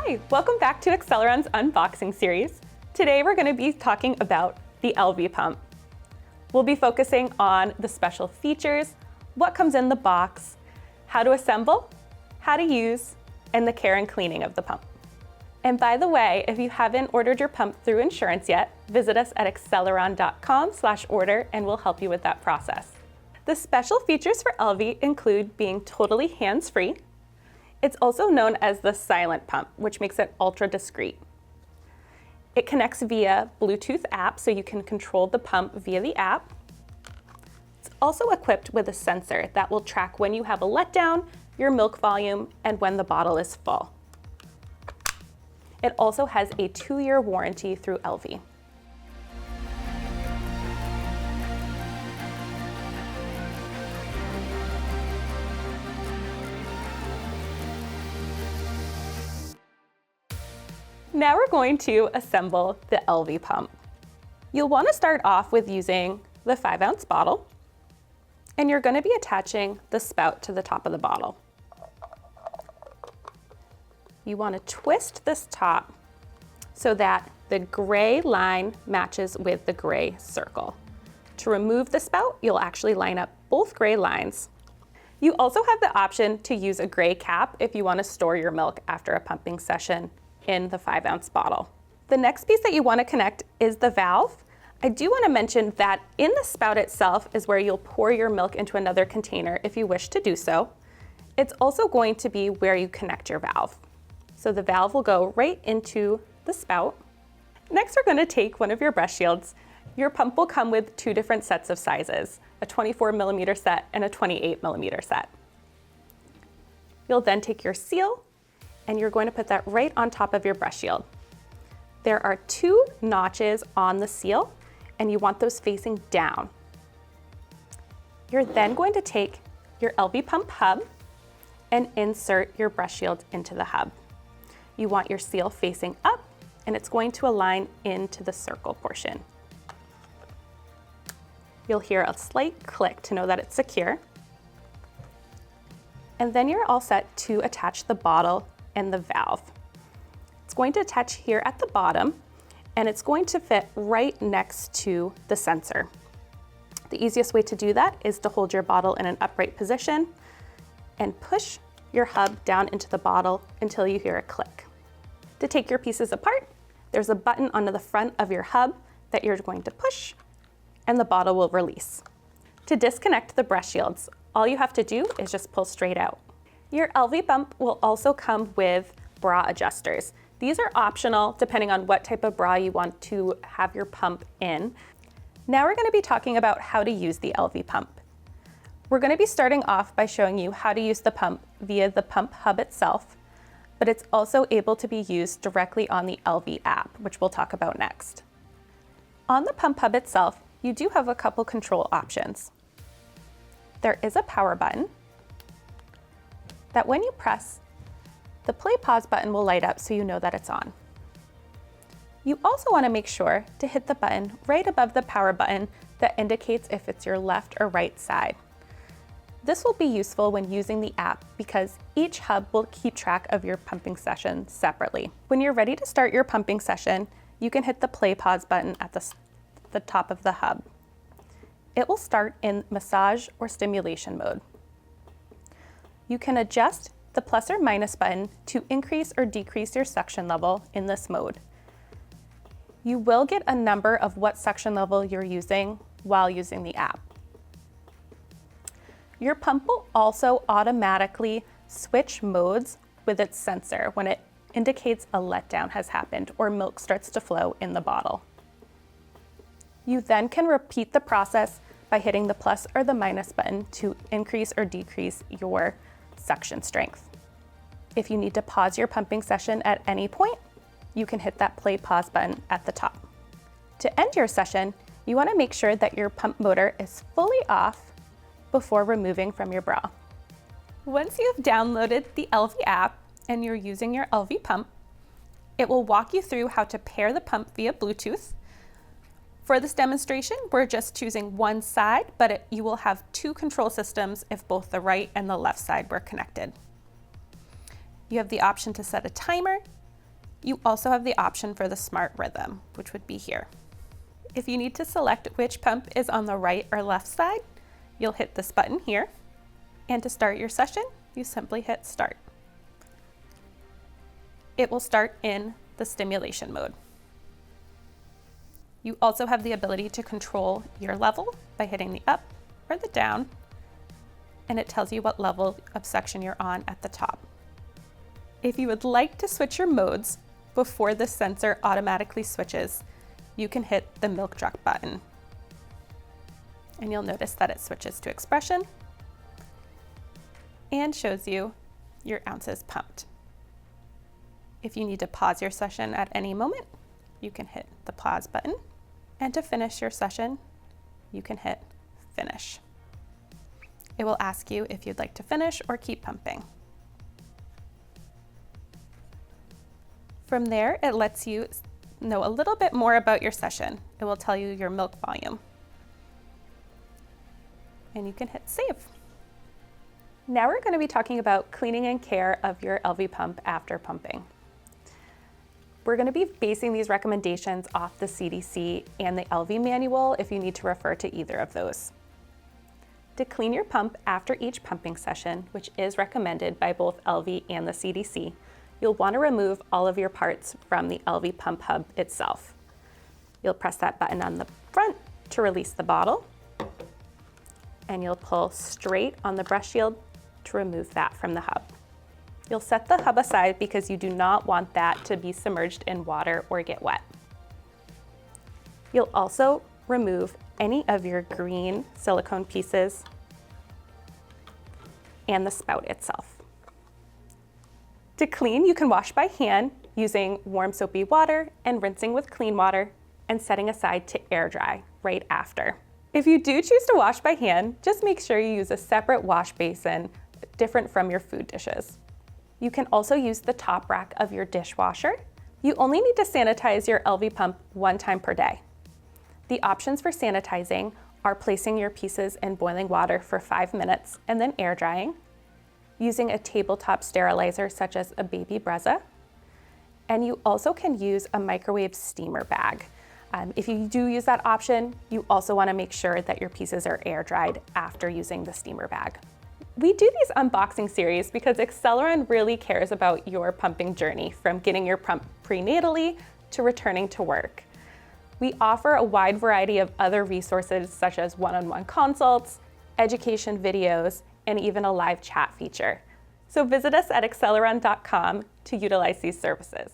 Hi, welcome back to Acceleron's unboxing series. Today we're going to be talking about the Elvie Pump. We'll be focusing on the special features, what comes in the box, how to assemble, how to use, and the care and cleaning of the pump. And by the way, if you haven't ordered your pump through insurance yet, visit us at acceleron.com/order and we'll help you with that process. The special features for Elvie include being totally hands-free. It's also known as the silent pump, which makes it ultra discreet. It connects via Bluetooth app, so you can control the pump via the app. It's also equipped with a sensor that will track when you have a letdown, your milk volume, and when the bottle is full. It also has a 2-year warranty through Elvie. Now we're going to assemble the Elvie pump. You'll want to start off with using the 5-ounce bottle, and you're going to be attaching the spout to the top of the bottle. You want to twist this top so that the gray line matches with the gray circle. To remove the spout, you'll actually line up both gray lines. You also have the option to use a gray cap if you want to store your milk after a pumping session in the 5-ounce bottle. The next piece that you want to connect is the valve. I do want to mention that in the spout itself is where you'll pour your milk into another container if you wish to do so. It's also going to be where you connect your valve. So the valve will go right into the spout. Next, we're going to take one of your breast shields. Your pump will come with 2 different sets of sizes, a 24mm set and a 28mm set. You'll then take your seal and you're going to put that right on top of your breast shield. There are 2 notches on the seal, and you want those facing down. You're then going to take your Elvie Pump hub and insert your breast shield into the hub. You want your seal facing up, and it's going to align into the circle portion. You'll hear a slight click to know that it's secure. And then you're all set to attach the bottle and the valve. It's going to attach here at the bottom, and it's going to fit right next to the sensor. The easiest way to do that is to hold your bottle in an upright position and push your hub down into the bottle until you hear a click. To take your pieces apart, there's a button on the front of your hub that you're going to push, and the bottle will release. To disconnect the breast shields, all you have to do is just pull straight out. Your Elvie Pump will also come with bra adjusters. These are optional depending on what type of bra you want to have your pump in. Now we're going to be talking about how to use the Elvie Pump. We're going to be starting off by showing you how to use the pump via the pump hub itself, but it's also able to be used directly on the Elvie app, which we'll talk about next. On the pump hub itself, you do have a couple control options. There is a power button that when you press, the play pause button will light up so you know that it's on. You also want to make sure to hit the button right above the power button that indicates if it's your left or right side. This will be useful when using the app because each hub will keep track of your pumping session separately. When you're ready to start your pumping session, you can hit the play pause button at the top of the hub. It will start in massage or stimulation mode. You can adjust the plus or minus button to increase or decrease your suction level in this mode. You will get a number of what suction level you're using while using the app. Your pump will also automatically switch modes with its sensor when it indicates a letdown has happened or milk starts to flow in the bottle. You then can repeat the process by hitting the plus or the minus button to increase or decrease your suction strength. If you need to pause your pumping session at any point, you can hit that play pause button at the top. To end your session, you want to make sure that your pump motor is fully off before removing from your bra. Once you've downloaded the Elvie app and you're using your Elvie Pump, it will walk you through how to pair the pump via Bluetooth. For this demonstration, we're just choosing one side, but you will have 2 control systems if both the right and the left side were connected. You have the option to set a timer, You also have the option for the smart rhythm, which would be here. If you need to select which pump is on the right or left side, you'll hit this button here. And to start your session, you simply hit start. It will start in the stimulation mode. You also have the ability to control your level by hitting the up or the down, and it tells you what level of suction you're on at the top. If you would like to switch your modes before the sensor automatically switches, you can hit the milk truck button. And you'll notice that it switches to expression and shows you your ounces pumped. If you need to pause your session at any moment, you can hit the pause button. And to finish your session, you can hit finish. It will ask you if you'd like to finish or keep pumping. From there, it lets you know a little bit more about your session. It will tell you your milk volume. And you can hit save. Now we're going to be talking about cleaning and care of your Elvie pump after pumping. We're going to be basing these recommendations off the CDC and the Elvie manual if you need to refer to either of those. To clean your pump after each pumping session, which is recommended by both Elvie and the CDC, you'll want to remove all of your parts from the Elvie pump hub itself. You'll press that button on the front to release the bottle, and you'll pull straight on the brush shield to remove that from the hub. You'll set the hub aside because you do not want that to be submerged in water or get wet. You'll also remove any of your green silicone pieces and the spout itself. To clean, you can wash by hand using warm soapy water and rinsing with clean water and setting aside to air dry right after. If you do choose to wash by hand, just make sure you use a separate wash basin different from your food dishes. You can also use the top rack of your dishwasher. You only need to sanitize your Elvie pump 1 time per day. The options for sanitizing are placing your pieces in boiling water for 5 minutes and then air drying, using a tabletop sterilizer such as a baby Brezza, and you also can use a microwave steamer bag. If you do use that option, you also want to make sure that your pieces are air dried after using the steamer bag. We do these unboxing series because Acceleron really cares about your pumping journey, from getting your pump prenatally to returning to work. We offer a wide variety of other resources such as one-on-one consults, education videos, and even a live chat feature. So visit us at acceleron.com to utilize these services.